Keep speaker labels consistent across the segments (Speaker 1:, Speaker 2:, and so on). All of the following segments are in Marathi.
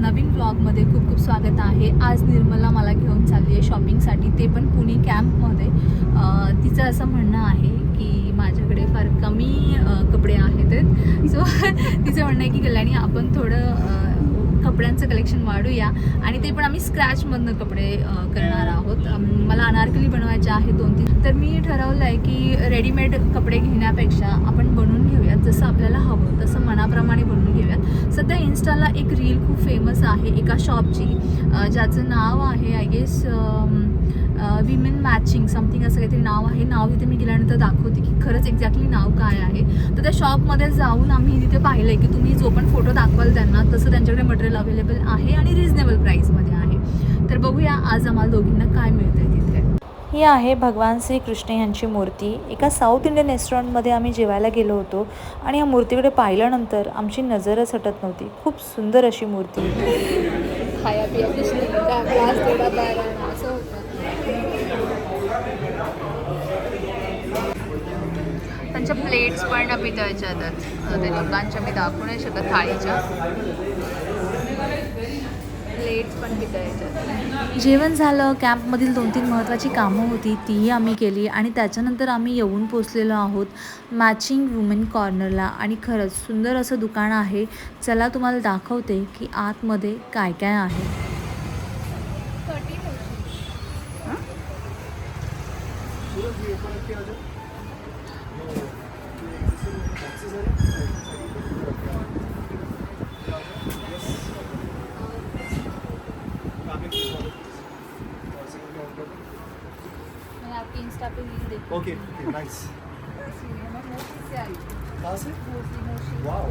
Speaker 1: नवीन व्लॉगमध्ये खूप खूप स्वागत आहे। आज निर्मला मला घेऊन चालली आहे शॉपिंगसाठी, ते पण पुणे कॅम्पमध्ये। तिचं असं म्हणणं आहे की माझ्याकडे फार कमी कपडे आहेत, सो तिचं म्हणणं आहे की कल्याणी आपण थोडं कपड्यांचं कलेक्शन वाढूया आणि ते पण आम्ही स्क्रॅचमधनं कपडे करणार आहोत। मला अनारकली बनवायचे आहे 2-3, तर मी ठरवलं आहे की रेडीमेड कपडे घेण्यापेक्षा आपण बनवून घेऊयात, जसं आपल्याला हवं तसं मनाप्रमाणे बनवून घेऊयात। सध्या इन्स्टाला एक रील खूप फेमस आहे एका शॉपची, ज्याचं नाव आहे I guess women matching something असं काहीतरी नाव आहे। नाव तिथे मी गेल्यानंतर दाखवते की खरंच एक्झॅक्टली नाव काय आहे। तर त्या शॉपमध्ये जाऊन आम्ही तिथे पाहिलं आहे की तुम्ही जो पण फोटो दाखवाल त्यांना तसं त्यांच्याकडे मटेरियल अवेलेबल आहे आणि रिजनेबल प्राईसमध्ये आहे। तर बघूया आज आम्हाला दोघींना काय मिळतं आहे तिथे।
Speaker 2: ही आहे भगवान श्री कृष्ण यांची मूर्ती। एका साऊथ इंडियन रेस्टॉरंटमध्ये आम्ही जेवायला गेलो होतो आणि या मूर्तीकडे पाहिल्यानंतर आमची नजरच हटत नव्हती। खूप सुंदर अशी मूर्ती होती।
Speaker 1: खाया पिया क्लास तेवढा बाहेर असं होतं। त्यांच्या प्लेट्स पण पितळायच्या आहेत, ते लोकांच्या मी दाखवू नाही शकत। थाळीच्या प्लेट्स पण पितळायच्या।
Speaker 2: जेवण झालं, कॅम्पमधील 2-3 महत्त्वाची कामं होती तीही आम्ही केली आणि त्याच्यानंतर आम्ही येऊन पोचलेलो आहोत मॅचिंग वुमेन कॉर्नरला। आणि खरंच सुंदर असं दुकान आहे। चला तुम्हाला दाखवते की आतमध्ये काय काय आहे।
Speaker 1: मैंने आपकी इंस्टा पे रील देखी।
Speaker 3: Okay nice. कहाँ से? वाओ।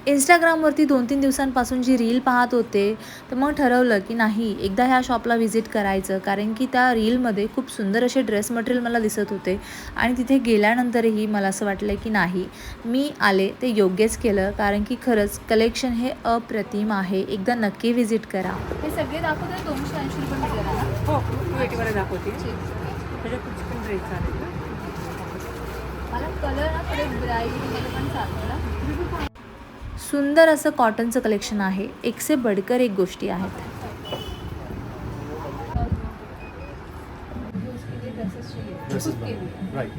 Speaker 2: इंस्टाग्रामवरती 2-3 दिवसांपासून जी रील पाहत होते, तर मग ठरवलं की नाही एकदा ह्या शॉपला व्हिजिट करायचं, कारण की त्या रीलमध्ये खूप सुंदर असे ड्रेस मटेरियल मला दिसत होते आणि तिथे गेल्यानंतरही मला असं वाटलं की नाही मी आले ते योग्यच केलं, कारण की खरंच कलेक्शन हे अप्रतिम आहे। एकदा नक्की व्हिजिट करा।
Speaker 1: हे सगळे दाखवते 280 रुपये मीटर आहे ना?
Speaker 4: हो 280 दाखवते। त्याच्यात कुठचे पण ड्रेस चालेल ना?
Speaker 1: मला कलर ना थोडे ब्राईट पण चालतो ना।
Speaker 2: सुंदर असं कॉटनचं कलेक्शन आहे। एक से बढ़कर एक गोष्टी आहेत।
Speaker 1: उसके लिए ड्रेसेस चाहिए,
Speaker 3: ड्रेसेस
Speaker 1: खुद के लिए।
Speaker 3: राइट।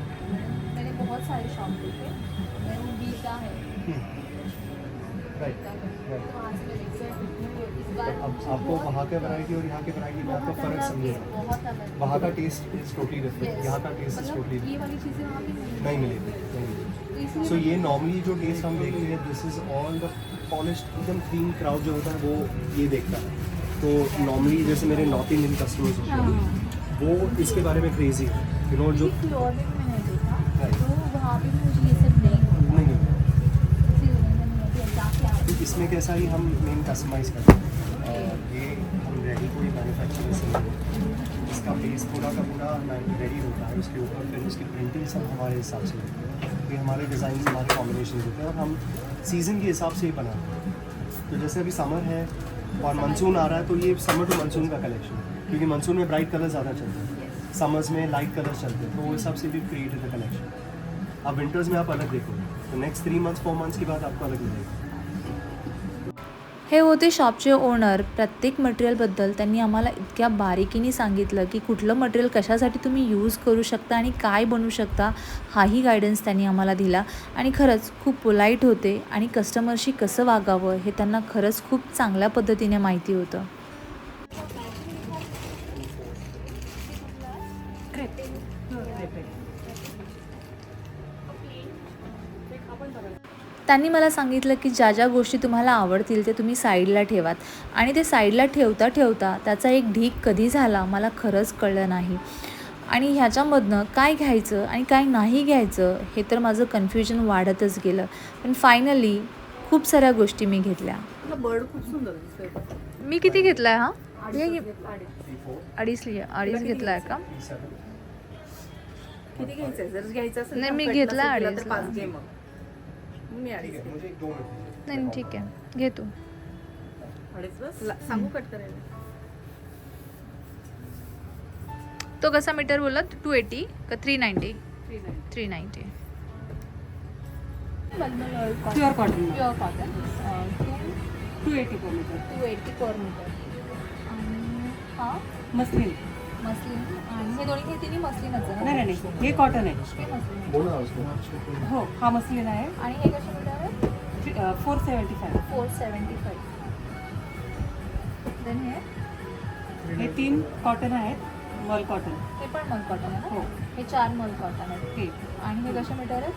Speaker 1: मैंने बहुत सारे शॉप देखे, मैंने गीता है,
Speaker 3: राइट
Speaker 1: तो वहाँ से मैं लेकर इस बार
Speaker 3: अब आपको वहाँ के वैरायटी और यहाँ के वैरायटी में आपका फ़र्क समझेगा।
Speaker 1: बहुत अलग।
Speaker 3: वहाँ का टेस्ट इज टोटली डिफरेंट, यहाँ का टेस्ट इज टोटली
Speaker 1: ये वाली चीज़ें वहाँ पे
Speaker 3: नहीं मिलेगी। सो ये नॉर्मली जो टेस्ट हम देखते हैं दिस इज ऑल द पॉलिश्ड एकदम क्लीन क्राउड जो होता है वो ये देखता है। तो नॉर्मली जैसे मेरे नॉर्थ इंडियन कस्टमर्स होते हैं वो इसके बारे में क्रेजी है, यू नो जो
Speaker 1: फ्लोर में भी मैंने देखा, तो वहाँ पे भी मुझे ये सब नहीं
Speaker 3: नहीं
Speaker 1: जाके
Speaker 3: तो इसमें कैसा ही हम मेन कस्टमाइज करते हैं। ये हम रेडी कोई मैन्युफैक्चरिंग से नहीं है। इसका बेस पूरा का पूरा रेडी होता है, उसके ऊपर फिर उसकी प्रिंटिंग सब हमारे हिसाब से होती है। ये हमारे डिज़ाइन हमारे कॉम्बिनेशन होते हैं और हम सीज़न के हिसाब से ही बनाते हैं। तो जैसे अभी समर है और मानसून आ रहा है, तो ये समर टू मानसून का कलेक्शन है, क्योंकि मानसून में ब्राइट कलर ज़्यादा चलते हैं, समर्स में लाइट कलर चलते हैं, तो वो हिसाब से भी क्रिएटेड द कलेक्शन। अब विंटर्स में आप अलग देखोगे, तो नेक्स्ट 3 मंथ्स 4 मंथ्स के बाद आपको अलग मिलेगा।
Speaker 2: हे होते शॉपचे ओनर। प्रत्येक मटेरियलबद्दल त्यांनी आम्हाला इतक्या बारीकीने सांगितलं की कुठलं मटेरियल कशासाठी तुम्ही यूज करू शकता आणि काय बनवू शकता, हाही गायडन्स त्यांनी आम्हाला दिला। आणि खरंच खूप पोलाईट होते आणि कस्टमरशी कसं वागावं हे त्यांना खरंच खूप चांगल्या पद्धतीने माहिती होतं। त्यांनी मला सांगितलं की ज्या ज्या गोष्टी तुम्हाला आवडतील ते तुम्ही साईडला ठेवात, आणि ते साईडला ठेवता ठेवता त्याचा एक ढीग कधी झाला मला खरंच कळलं नाही। आणि ह्याच्यामधनं काय घ्यायचं आणि काय नाही घ्यायचं हे तर माझं कन्फ्युजन वाढतच गेलं, पण फायनली खूप साऱ्या गोष्टी मी घेतल्या।
Speaker 4: बर्ड खूप सुंदर दिसतोय।
Speaker 1: मी किती घेतलाय हा?
Speaker 4: अडीच
Speaker 1: अडीच घेतलाय का?
Speaker 4: किती घ्यायचंय? जर घ्यायचं असेल
Speaker 1: नाही,
Speaker 4: तर
Speaker 1: मी
Speaker 4: कट
Speaker 1: घेतला
Speaker 4: नसेल केला तर
Speaker 1: अडीचला।
Speaker 4: 5 घे मग। मी अडीच घेते।
Speaker 3: मुझे 2 मिनट
Speaker 1: नाही ठीक आहे, घे तू।
Speaker 4: अडीच बस सांगू कट करायला?
Speaker 1: तो कसा मीटर बोलत? 280 का 390? 390।
Speaker 4: Pure cotton.
Speaker 1: Pure cotton.
Speaker 4: 280 per meter.
Speaker 1: 280 पर मीटर. आणि हा
Speaker 4: मस्लिन.
Speaker 1: मस्लिन. आणि हे दोन्ही हे तिन्ही मस्लिनच आहे ना?
Speaker 4: नाही नाही नाही, हे कॉटन आहे.
Speaker 1: हे मस्लिन आहे.
Speaker 3: बोला उसको.
Speaker 4: हो, हा मस्लिन आहे.
Speaker 1: आणि हे कशा मीटर आहे?
Speaker 4: 475.
Speaker 1: 475. देन
Speaker 4: हे 3 कॉटन आहेत, मल कॉटन.
Speaker 1: हे पण मल कॉटन आहे
Speaker 4: हो,
Speaker 1: ना? हे 4 मल कॉटन आहे.
Speaker 4: हे
Speaker 1: आणि हे कशा मीटर आहे?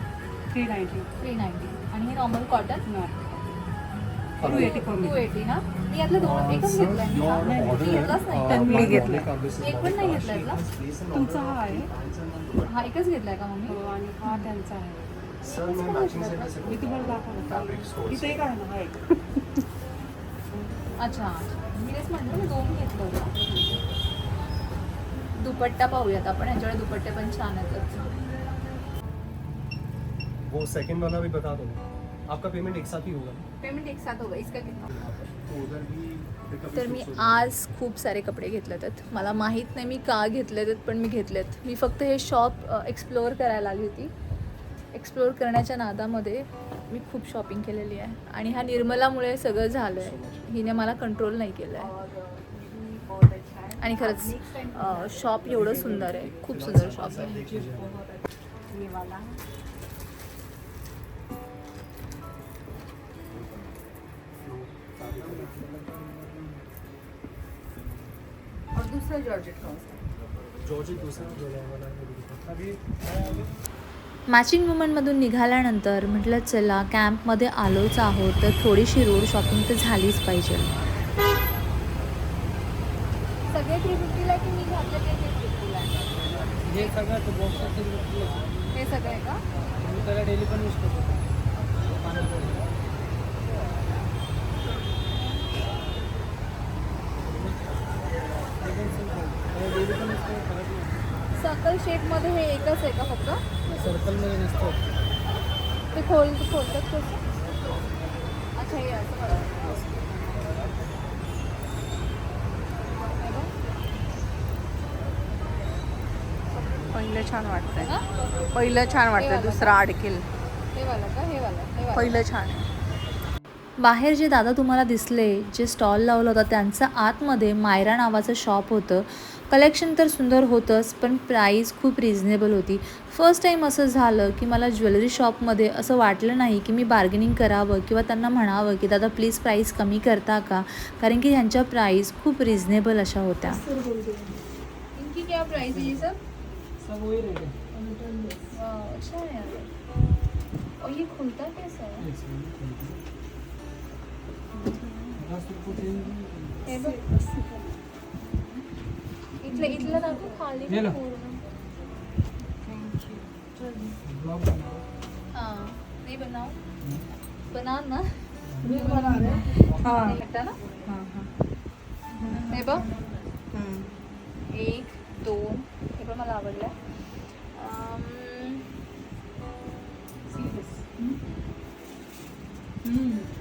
Speaker 4: 390.
Speaker 1: 390. आणि हे नॉर्मल कॉटन
Speaker 4: 280 per meter.
Speaker 1: 280 ना? मी यातलं दोन एकच घेतलाय मी.
Speaker 4: नाही,
Speaker 1: मी घेतलाच नाही.
Speaker 4: मी घेतलाय.
Speaker 1: एक पण नाही घेतलाय का?
Speaker 4: तुमचा हा आहे.
Speaker 1: हा एकच घेतलाय का मम्मी?
Speaker 4: हो, आणि हा त्यांचा आहे.
Speaker 3: सर मैं मैचिंग सेट ऐसे
Speaker 4: मी तुम्हाला
Speaker 3: फैब्रिक
Speaker 4: दाखवतो.
Speaker 3: स्टोर
Speaker 4: इथे एक आहे ना, हा एक.
Speaker 1: अच्छा, मी तेच म्हटलं मी दोन घेतलं होतं. दुपट्टा पाहूयात आपण. याच्याकडे दुपट्टे पण छान येतात.
Speaker 3: वो सेकंड वाला भी बता दो. आपका पेमेंट एक साथ ही होगा.
Speaker 1: पेमेंट एक साथ होगा इसका कितना?
Speaker 3: तो उधर भी पिकअप
Speaker 1: तर मी आज खूप सारे कपडे घेतलेत आहेत. मला माहीत नाही मी का घेतलेत आहेत, पण मी घेतलेत. मी फक्त हे शॉप एक्सप्लोअर करायला आली होती. एक्सप्लोअर करण्याच्या नादामध्ये मी खूप शॉपिंग केलेली आहे. आणि ह्या निर्मलामुळे सगळं झालं आहे. हिने मला कंट्रोल नाही केलं आहे. आणि खरंच शॉप एवढं सुंदर आहे. खूप सुंदर शॉप आहे.
Speaker 4: ये वाला. और दूसरा जॉर्जेट हाउस है.
Speaker 3: जॉर्जेट दूसरा जो वाला है अभी
Speaker 2: मॅचिंग वुमनमधून निघाल्यानंतर म्हटलं चला कॅम्पमध्ये आलोच आहोत तर थोडीशी रोड शॉपिंग तर झालीच पाहिजे.
Speaker 1: सगळे 350ला की मी घातले ते 350ला?
Speaker 5: हे सगळं तो बॉक्स
Speaker 1: हे सगळे आहे का?
Speaker 5: त्याला डेली पण यूज करतो. डेली पण यूज करतो.
Speaker 1: सर्कल शेपमध्ये हे एकच आहे का फक्त?
Speaker 5: सर्कलमध्ये नसतं.
Speaker 1: ते खोलतात कसं? अच्छा हे असं बघा. हे बघ.
Speaker 4: पहिलं छान वाटतंय.
Speaker 1: हा?
Speaker 4: पहिलं छान
Speaker 1: हे
Speaker 4: वाटतंय,
Speaker 1: वाला
Speaker 4: दुसरं अडकेल.
Speaker 1: हे वाला का? हे वाला.
Speaker 4: पहिलं छान आहे.
Speaker 2: बाहेर जे दादा तुम्हाला दिसले जे स्टॉल लावलं होतं त्यांचं आतमध्ये मायरा नावाचं शॉप होतं. कलेक्शन तर सुंदर होतंच पण प्राईस खूप रिझनेबल होती. फर्स्ट टाईम असं झालं की मला ज्वेलरी शॉपमध्ये असं वाटलं नाही की मी बार्गेनिंग करावं किंवा त्यांना म्हणावं की दादा प्लीज प्राईस कमी करता का, कारण की ह्यांच्या प्राईस खूप रिझनेबल अशा होत्या.
Speaker 1: इनकी क्या प्राइस है ये सब?
Speaker 5: सब वही रेट है.
Speaker 1: वाह, अच्छा है यार. और ये खुलता कैसा है? हे बघ. इथलं दाखव खाली
Speaker 5: हे लो.
Speaker 1: पूर्ण. हाँ नहीं बनाओ. बना ना.
Speaker 4: हां
Speaker 1: लगता ना.
Speaker 4: हां हां.
Speaker 1: हे बघ. 1 2 हे पण मला आवडलं.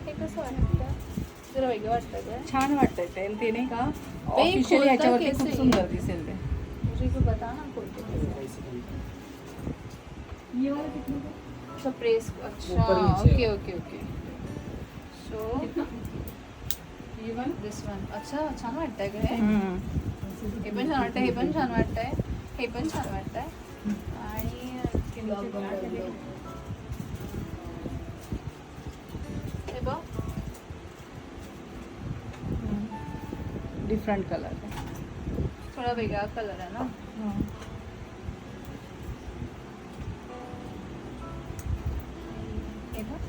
Speaker 1: हे कसं वाटतं? जरा वेगळं वाटतं का?
Speaker 4: छान वाटतंय ते. ते नाही का
Speaker 1: बे,
Speaker 4: ऑफिशियल
Speaker 1: खोलता
Speaker 4: ह्याच्यावरती
Speaker 1: कैसे
Speaker 4: खूप
Speaker 1: आहे?
Speaker 4: सुंदर दिसेल ते.
Speaker 1: मुझे को बता ना खोल के कैसे.
Speaker 4: ये वाला कितना का?
Speaker 1: अच्छा प्रेस. अच्छा
Speaker 5: ऊपर नीचे.
Speaker 1: Okay okay okay. सो
Speaker 4: ये वाला.
Speaker 1: दिस वन. अच्छा छान वाटतंय का हे? हे पण छान वाटतंय. हे पण छान वाटतंय. हे पण छान वाटतंय. आणि हे बघ.
Speaker 4: डिफरंट कलर आहे.
Speaker 1: थोडा वेगळा कलर आहे ना. हे बघ.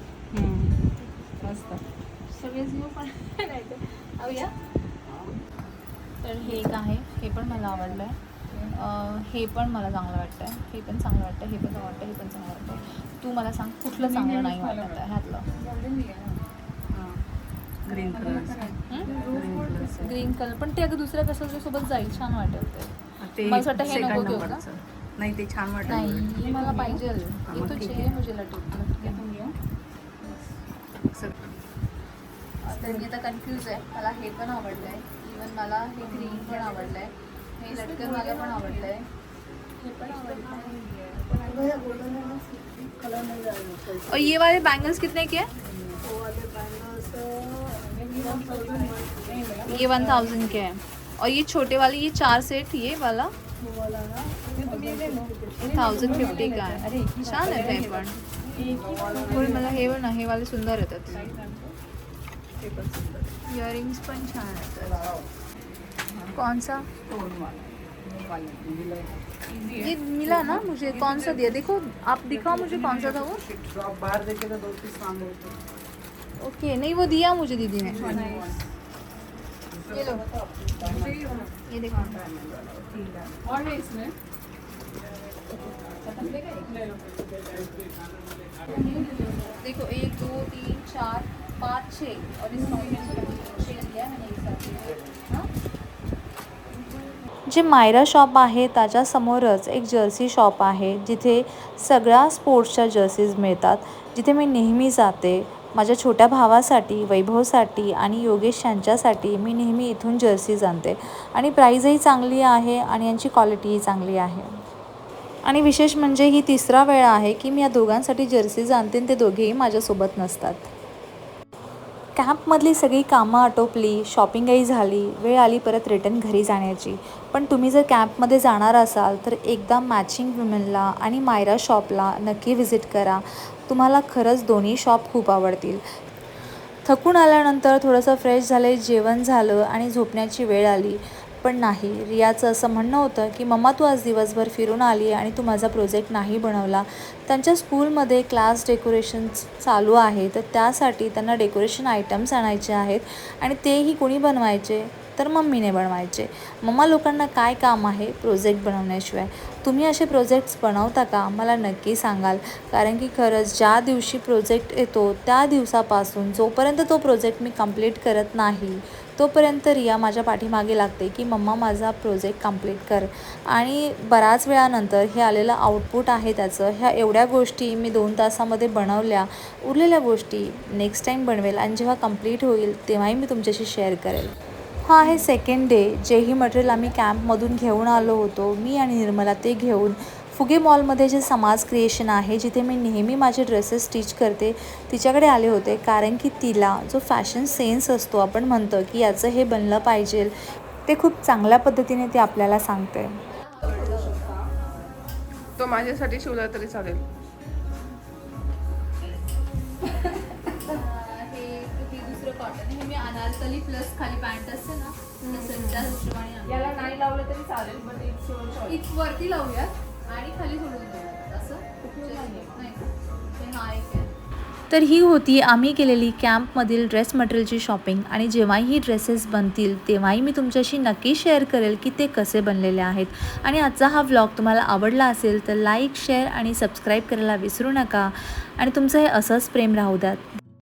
Speaker 4: मस्त.
Speaker 1: सगळेच घेऊ पण नाही तर जाऊया. तर हे एक आहे. हे पण मला आवडलं आहे. हे पण मला चांगलं वाटतं आहे. हे पण चांगलं वाटतं. हे पण चांगलं वाटतं. हे पण चांगलं वाटतं. तू मला सांग कुठलं चांगलं नाही वाटत आहे ह्यातलं?
Speaker 4: Green colour.
Speaker 1: ग्रीन कलर पण ते अगं दुसऱ्या कशाच्या सोबत जाईल. छान वाटेल ते. मला असं वाटतं हे नको घेऊ का?
Speaker 4: नाही ते छान वाटत.
Speaker 1: नाही मला पाहिजे.
Speaker 4: हा,
Speaker 1: ये
Speaker 4: मग
Speaker 1: तो
Speaker 4: ठीक
Speaker 1: चाहिए
Speaker 4: आहे.
Speaker 1: मुझे लटक. तर मी आता कन्फ्यूज आहे. मला हे पण आवडलं आहे. इवन मला हे ग्रीन पण आवडलं आहे. हे लटकन मला पण आवडलं आहे. हे पण आवडलं आहे. और ये वाले बैंगल्स कितने के हैं? ये 1000 के है और ये छोटे वाले ये 4 सेट ये वाला 1050 का आहे. छान आहे ते पण. थोडी मला हे ना हे वाले सुंदर येतात. इयरिंग्स पण छान येतात. कौन सा ये मिला ना मुझे, कौन सा दिया देखो आप दिखाओ मुझे कौन सा था वो.
Speaker 5: आप बाहर देखे तो 2 पीस मांग रहे थे.
Speaker 1: ओके नहीं वो दिया मुझे दीदी ने. ये लो ये देखो
Speaker 4: और है इसमें
Speaker 1: देखो 1 2 3 4 5 6 और इस कॉम्बिनेशन 6 लिया मैंने एक साथ. हाँ
Speaker 2: जे मायरा शॉप आहे त्याच्यासमोरच एक जर्सी शॉप आहे जिथे सगळ्या स्पोर्ट्सच्या जर्सीज मिळतात, जिथे मी नेहमी जाते. माझ्या छोट्या भावासाठी, वैभवसाठी आणि योगेश यांच्यासाठी मी नेहमी इथून जर्सीज आणते आणि प्राईजही चांगली आहे आणि यांची क्वालिटीही चांगली आहे. आणि विशेष म्हणजे ही तिसरा वेळ आहे की मी या दोघांसाठी जर्सीज आणते आणि ते दोघेही माझ्यासोबत नसतात. कॅम्पमधली सगळी कामं आटोपली, शॉपिंगही झाली, वेळ आली परत रिटर्न घरी जाण्याची. पण तुम्ही जर कॅम्पमध्ये जाणार असाल तर एकदा मॅचिंग वुमेनला आणि मायरा शॉपला नक्की व्हिजिट करा. तुम्हाला खरंच दोन्ही शॉप खूप आवडतील. थकून आल्यानंतर थोडंसं फ्रेश झाले, जेवण झालं आणि झोपण्याची वेळ आली. पण नाही, रियाचं असं म्हणणं होतं की मम्मा तू आज दिवसभर फिरून आली आणि तू माझा प्रोजेक्ट नाही बनवला. त्यांच्या स्कूलमध्ये क्लास डेकोरेशन्स चालू आहे तर त्यासाठी त्यांना डेकोरेशन आयटम्स आणायचे आहेत आणि तेही कोणी बनवायचे तर मम्मीने बनवायचे. मम्मा लोकांना काय काम आहे प्रोजेक्ट बनवण्याशिवाय. तुम्ही असे प्रोजेक्ट्स बनवता का मला नक्की सांगाल, कारण की खरंच ज्या दिवशी प्रोजेक्ट येतो त्या दिवसापासून जोपर्यंत तो प्रोजेक्ट मी कंप्लीट करत नाही तोपर्यंत रिया माझ्या पाठीमागे लागते की मम्मा माझा प्रोजेक्ट कंप्लीट कर. आणि बऱ्याच वेळानंतर हे आलेलं आउटपुट आहे त्याचं. ह्या एवढ्या गोष्टी मी 2 तासामध्ये बनवल्या. उरलेल्या गोष्टी नेक्स्ट टाईम बनवेल आणि जेव्हा कंप्लीट होईल तेव्हाही मी तुमच्याशी शेअर करेल. हा आहे सेकंड डे. जेही मटेरियल आम्ही कॅम्पमधून घेऊन आलो होतो मी आणि निर्मला ते घेऊन फुगे मॉलमध्ये जे समाज क्रिएशन आहे जिथे मी नेहमी माझे ड्रेसेस स्टिच करते तिच्याकडे आले होते, कारण की तिला जो फॅशन सेन्स असतो आपण म्हणतो की याचं हे बनलं पाहिजे ते खूप चांगल्या पद्धतीने ते आपल्याला सांगते.
Speaker 4: तो माझ्यासाठी शिवला तरी चालेल.
Speaker 1: हे दुसरं कॉटन हे मी अनारकली प्लस खाली पॅन्ट असते ना तसं त्या हिशोबाने आणलं.
Speaker 4: याला नाही लावलं तरी चालेल, पण इट्स युअर चॉईस.
Speaker 1: इथं वरती लावूयात आणि खाली सोडून देऊयात असं नाही का. हे हा एक आहे.
Speaker 2: तर ही होती आम्ही केलेली कॅम्पमधील ड्रेस मटेरियलची शॉपिंग. आणि जेव्हाही ही ड्रेसेस बनतील तेव्हाही मी तुमच्याशी नक्की शेअर करेल की ते कसे बनलेले आहेत. आणि आजचा हा व्लॉग तुम्हाला आवडला असेल तर लाईक, शेअर आणि सबस्क्राईब करायला विसरू नका. आणि तुमचं हे असंच प्रेम राहू द्यात.